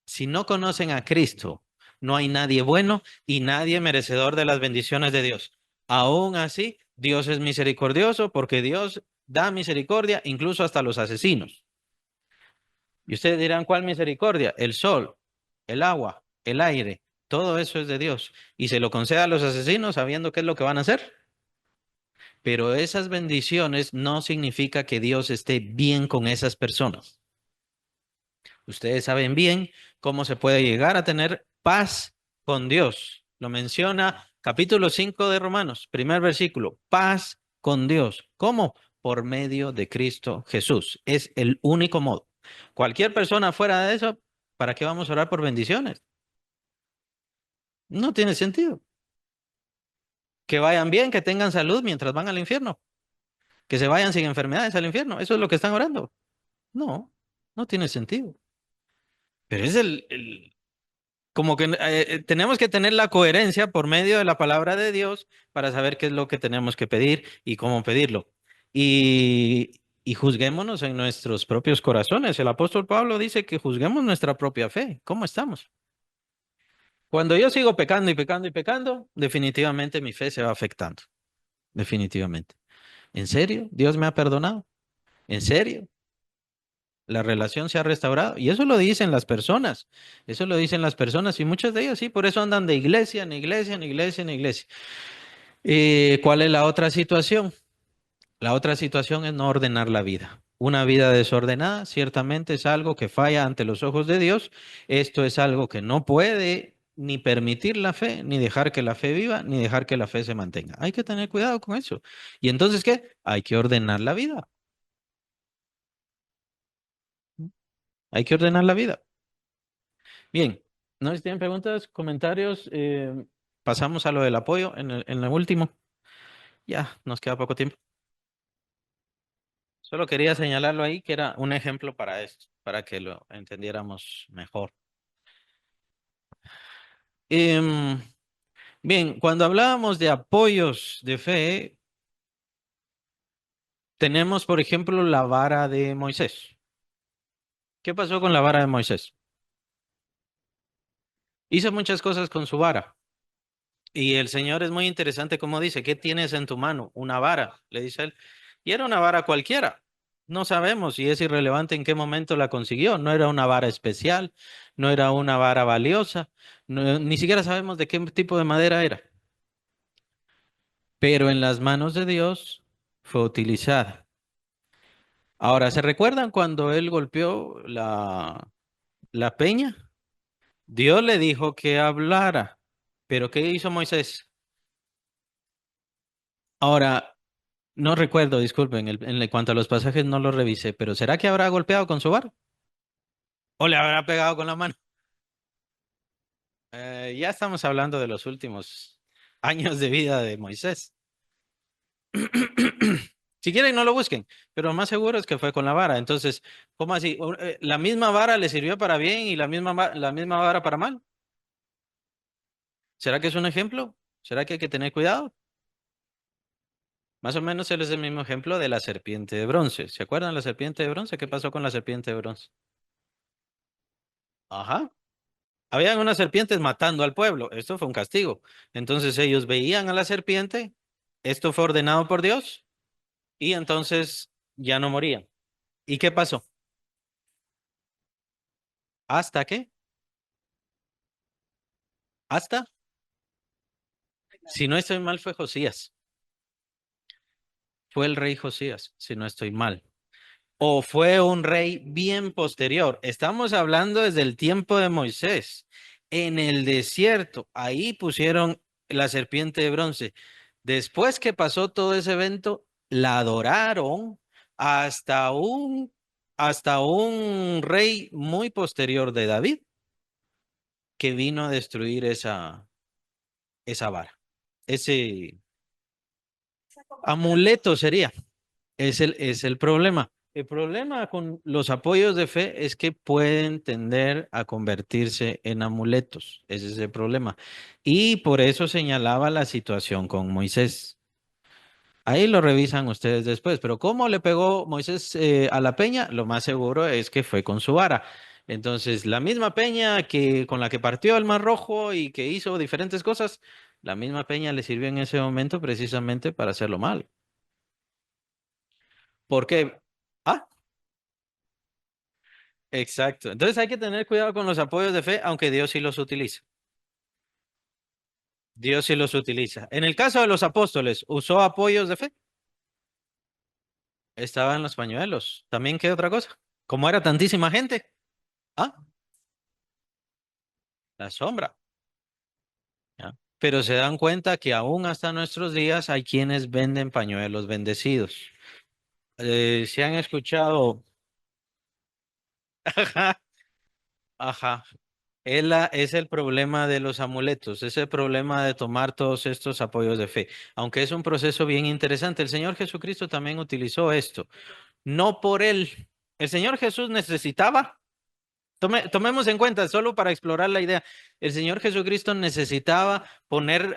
Si no conocen a Cristo, no hay nadie bueno y nadie merecedor de las bendiciones de Dios. Aún así, Dios es misericordioso porque Dios da misericordia incluso hasta a los asesinos. Y ustedes dirán, ¿cuál misericordia? El sol, el agua, el aire, todo eso es de Dios. Y se lo concede a los asesinos sabiendo qué es lo que van a hacer. Pero esas bendiciones no significa que Dios esté bien con esas personas. Ustedes saben bien cómo se puede llegar a tener paz con Dios. Lo menciona capítulo 5 de Romanos, primer versículo, paz con Dios. ¿Cómo? Por medio de Cristo Jesús. Es el único modo. Cualquier persona fuera de eso, ¿para qué vamos a orar por bendiciones? No tiene sentido. Que vayan bien, que tengan salud mientras van al infierno, que se vayan sin enfermedades al infierno. Eso es lo que están orando. No, no tiene sentido. Pero es como que tenemos que tener la coherencia por medio de la palabra de Dios para saber qué es lo que tenemos que pedir y cómo pedirlo. Y juzguémonos en nuestros propios corazones. El apóstol Pablo dice que juzguemos nuestra propia fe. ¿Cómo estamos? Cuando yo sigo pecando y pecando y pecando, definitivamente mi fe se va afectando. Definitivamente. ¿En serio? ¿Dios me ha perdonado? ¿En serio? La relación se ha restaurado. Y eso lo dicen las personas. Eso lo dicen las personas. Y muchas de ellas sí, por eso andan de iglesia en iglesia, en iglesia, en iglesia. ¿Cuál es la otra situación? La otra situación es no ordenar la vida. Una vida desordenada ciertamente es algo que falla ante los ojos de Dios. Esto es algo que no puede ni permitir la fe, ni dejar que la fe viva, ni dejar que la fe se mantenga. Hay que tener cuidado con eso. ¿Y entonces qué? Hay que ordenar la vida. Hay que ordenar la vida. Bien, no sé si tienen preguntas, comentarios. Pasamos a lo del apoyo en lo último. Ya, nos queda poco tiempo. Solo quería señalarlo ahí que era un ejemplo para esto, para que lo entendiéramos mejor. Em, bien, cuando hablábamos de apoyos de fe, tenemos, por ejemplo, la vara de Moisés. ¿Qué pasó con la vara de Moisés? Hizo muchas cosas con su vara. Y el Señor es muy interesante como dice, ¿qué tienes en tu mano? Una vara, le dice él. Y era una vara cualquiera. No sabemos si es irrelevante en qué momento la consiguió. No era una vara especial, no era una vara valiosa, ni siquiera sabemos de qué tipo de madera era. Pero en las manos de Dios fue utilizada. Ahora, ¿se recuerdan cuando él golpeó la peña? Dios le dijo que hablara. Pero ¿qué hizo Moisés? Ahora, no recuerdo, disculpen, en cuanto a los pasajes no los revisé, pero ¿será que habrá golpeado con su vara? ¿O le habrá pegado con la mano? Ya estamos hablando de los últimos años de vida de Moisés. Si quieren, no lo busquen, pero más seguro es que fue con la vara. Entonces, ¿cómo así? ¿La misma vara le sirvió para bien y la misma vara para mal? ¿Será que es un ejemplo? ¿Será que hay que tener cuidado? Más o menos él es el mismo ejemplo de la serpiente de bronce. ¿Se acuerdan la serpiente de bronce? ¿Qué pasó con la serpiente de bronce? Ajá. Habían unas serpientes matando al pueblo. Esto fue un castigo. Entonces ellos veían a la serpiente. Esto fue ordenado por Dios y entonces ya no morían. ¿Y qué pasó? ¿Hasta qué? Hasta, si no estoy mal, fue Josías. Fue el rey Josías, si no estoy mal. O fue un rey bien posterior. Estamos hablando desde el tiempo de Moisés. En el desierto, ahí pusieron la serpiente de bronce. Después que pasó todo ese evento, la adoraron hasta un, hasta un rey muy posterior de David que vino a destruir esa vara. Ese amuleto sería. Es el problema. El problema con los apoyos de fe es que pueden tender a convertirse en amuletos. Ese es el problema. Y por eso señalaba la situación con Moisés. Ahí lo revisan ustedes después. Pero ¿cómo le pegó Moisés a la peña? Lo más seguro es que fue con su vara. Entonces, la misma peña que con la que partió el Mar Rojo y que hizo diferentes cosas, la misma peña le sirvió en ese momento precisamente para hacerlo mal. ¿Por qué? Ah, exacto. Entonces hay que tener cuidado con los apoyos de fe, aunque Dios sí los utiliza. Dios sí los utiliza. En el caso de los apóstoles, ¿usó apoyos de fe? Estaban los pañuelos. ¿También qué otra cosa? Como era tantísima gente. Ah, la sombra. ¿Ya? Pero se dan cuenta que aún hasta nuestros días hay quienes venden pañuelos bendecidos. Se han escuchado. Ajá, ajá. Es el problema de los amuletos, es el problema de tomar todos estos apoyos de fe. Aunque es un proceso bien interesante, el Señor Jesucristo también utilizó esto. No por él. El Señor Jesús necesitaba. Tomemos en cuenta, solo para explorar la idea, el Señor Jesucristo necesitaba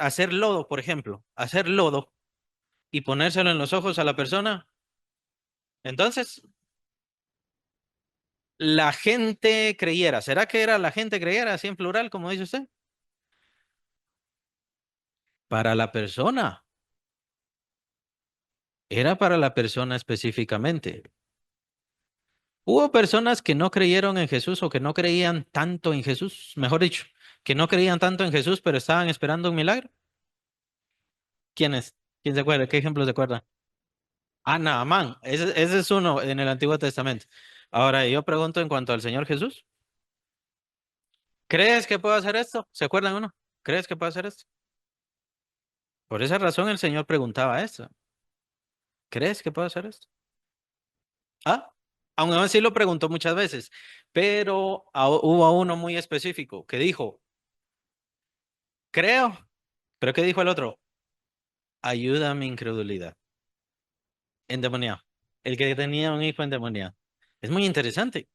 hacer lodo, por ejemplo, hacer lodo y ponérselo en los ojos a la persona. Entonces, la gente creyera. ¿Será que era la gente creyera, así en plural, como dice usted? Para la persona, era para la persona específicamente. Hubo personas que no creyeron en Jesús o que no creían tanto en Jesús, mejor dicho, que no creían tanto en Jesús, pero estaban esperando un milagro. ¿Quiénes? ¿Quién se acuerda? ¿Qué ejemplo se acuerda? Ah, Naamán, ese es uno en el Antiguo Testamento. Ahora, yo pregunto en cuanto al Señor Jesús, ¿crees que puedo hacer esto? ¿Se acuerdan uno? ¿Crees que puedo hacer esto? Por esa razón el Señor preguntaba esto. ¿Crees que puedo hacer esto? Ah, aún así lo preguntó muchas veces, pero hubo uno muy específico que dijo, creo, pero ¿qué dijo el otro? Ayuda a mi incredulidad. Endemoniado. El que tenía un hijo endemoniado. Es muy interesante.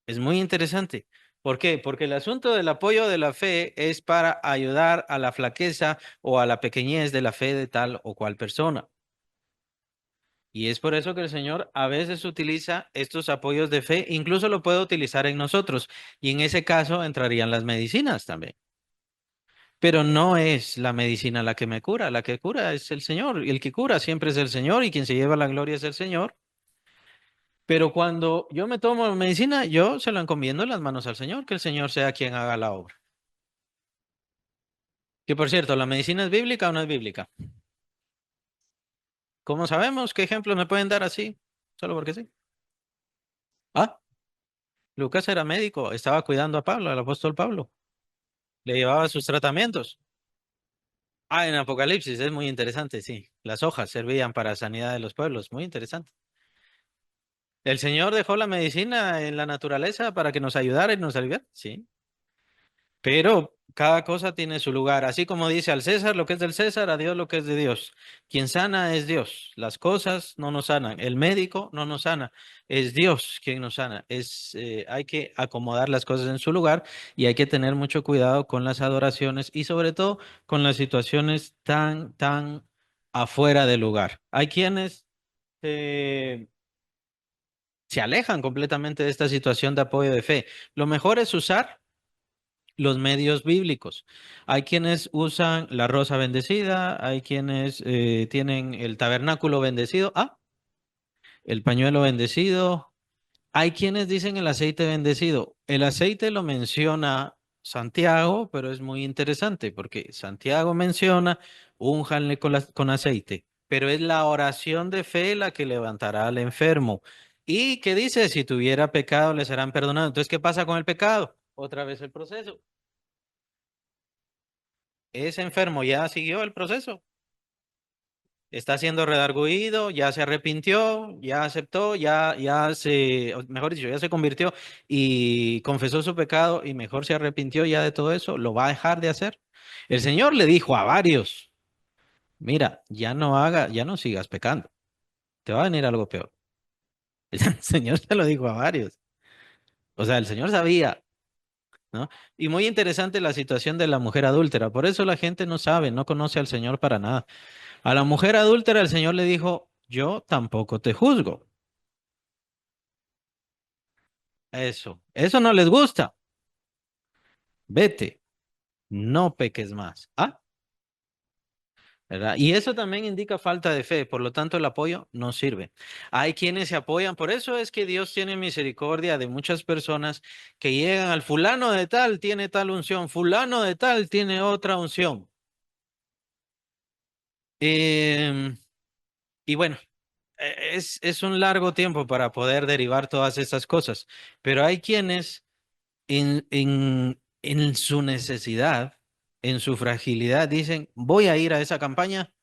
Es muy interesante. ¿Por qué? Porque el asunto del apoyo de la fe es para ayudar a la flaqueza o a la pequeñez de la fe de tal o cual persona. Y es por eso que el Señor a veces utiliza estos apoyos de fe, incluso lo puede utilizar en nosotros. Y en ese caso entrarían las medicinas también. Pero no es la medicina la que me cura, la que cura es el Señor. Y el que cura siempre es el Señor y quien se lleva la gloria es el Señor. Pero cuando yo me tomo medicina, yo se lo encomiendo en las manos al Señor, que el Señor sea quien haga la obra. Que por cierto, ¿la medicina es bíblica o no es bíblica? ¿Cómo sabemos? ¿Qué ejemplos me pueden dar así? Solo porque sí. Ah, Lucas era médico, estaba cuidando a Pablo, al apóstol Pablo. Le llevaba sus tratamientos. Ah, en Apocalipsis es muy interesante, sí. Las hojas servían para sanidad de los pueblos, muy interesante. ¿El Señor dejó la medicina en la naturaleza para que nos ayudara y nos aliviara? Sí. Pero cada cosa tiene su lugar. Así como dice al César lo que es del César, a Dios lo que es de Dios. Quien sana es Dios. Las cosas no nos sanan. El médico no nos sana. Es Dios quien nos sana. Hay que acomodar las cosas en su lugar y hay que tener mucho cuidado con las adoraciones y sobre todo con las situaciones tan afuera del lugar. Hay quienes eh, se alejan completamente de esta situación de apoyo de fe. Lo mejor es usar los medios bíblicos. Hay quienes usan la rosa bendecida, hay quienes tienen el tabernáculo bendecido, el pañuelo bendecido, hay quienes dicen el aceite bendecido. El aceite lo menciona Santiago, pero es muy interesante porque Santiago menciona únjanle con aceite, pero es la oración de fe la que levantará al enfermo. ¿Y qué dice? Si tuviera pecado, le serán perdonados. Entonces, ¿qué pasa con el pecado? Otra vez el proceso. Ese enfermo ya siguió el proceso, está siendo redarguido, ya se arrepintió, ya aceptó, o mejor dicho, ya se convirtió y confesó su pecado y mejor se arrepintió ya de todo eso, lo va a dejar de hacer. El Señor le dijo a varios, mira, ya no sigas pecando, te va a venir algo peor. El Señor se lo dijo a varios. O sea, el Señor sabía, ¿no? Y muy interesante la situación de la mujer adúltera. Por eso la gente no sabe, no conoce al Señor para nada. A la mujer adúltera el Señor le dijo, yo tampoco te juzgo. Eso no les gusta. Vete, no peques más. Ah, ¿verdad? Y eso también indica falta de fe, por lo tanto el apoyo no sirve. Hay quienes se apoyan, por eso es que Dios tiene misericordia de muchas personas que llegan al fulano de tal tiene tal unción, fulano de tal tiene otra unción. Em, y bueno, es un largo tiempo para poder derivar todas estas cosas, pero hay quienes en su necesidad, en su fragilidad, dicen, voy a ir a esa campaña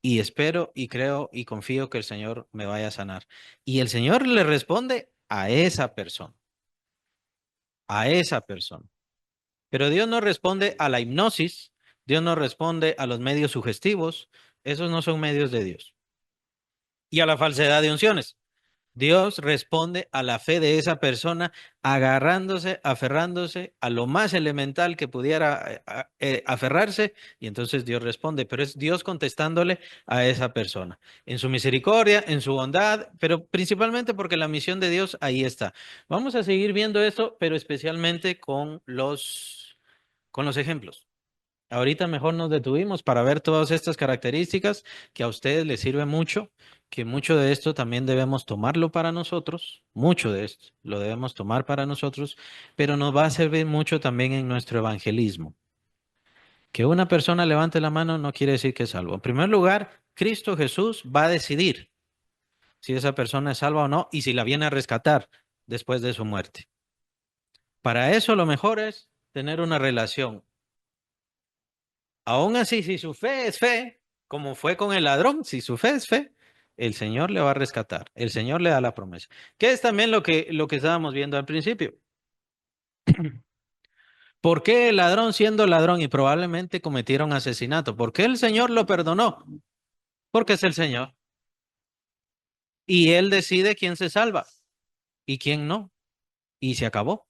y espero y creo y confío que el Señor me vaya a sanar. Y el Señor le responde a esa persona. Pero Dios no responde a la hipnosis, Dios no responde a los medios sugestivos, esos no son medios de Dios. Y a la falsedad de unciones. Dios responde a la fe de esa persona agarrándose, aferrándose a lo más elemental que pudiera aferrarse y entonces Dios responde, pero es Dios contestándole a esa persona en su misericordia, en su bondad, pero principalmente porque la misión de Dios ahí está. Vamos a seguir viendo esto, pero especialmente con los ejemplos. Ahorita mejor nos detuvimos para ver todas estas características que a ustedes les sirve mucho, que mucho de esto también debemos tomarlo para nosotros, mucho de esto lo debemos tomar para nosotros, pero nos va a servir mucho también en nuestro evangelismo. Que una persona levante la mano no quiere decir que es salvo. En primer lugar, Cristo Jesús va a decidir si esa persona es salva o no y si la viene a rescatar después de su muerte. Para eso lo mejor es tener una relación. Aún así, si su fe es fe, como fue con el ladrón, si su fe es fe, el Señor le va a rescatar, el Señor le da la promesa. Que es también lo que estábamos viendo al principio. ¿Por qué el ladrón siendo ladrón y probablemente cometieron asesinato? ¿Por qué el Señor lo perdonó? Porque es el Señor. Y Él decide quién se salva y quién no. Y se acabó.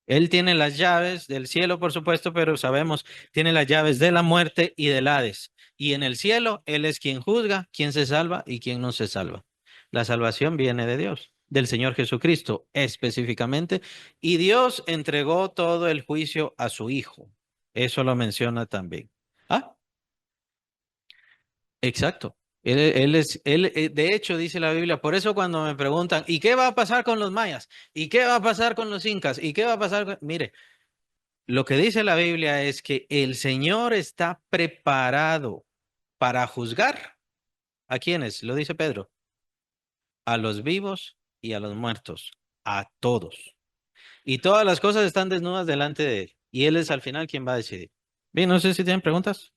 Él tiene las llaves del cielo, por supuesto, pero sabemos, tiene las llaves de la muerte y del Hades. Y en el cielo, Él es quien juzga, quién se salva y quién no se salva. La salvación viene de Dios, del Señor Jesucristo específicamente, y Dios entregó todo el juicio a su Hijo. Eso lo menciona también. Ah, exacto. De hecho, dice la Biblia, por eso cuando me preguntan, ¿y qué va a pasar con los mayas? ¿Y qué va a pasar con los incas? ¿Y qué va a pasar Mire, lo que dice la Biblia es que el Señor está preparado para juzgar a quienes, lo dice Pedro, a los vivos y a los muertos, a todos. Y todas las cosas están desnudas delante de Él. Y Él es al final quien va a decidir. Bien, no sé si tienen preguntas.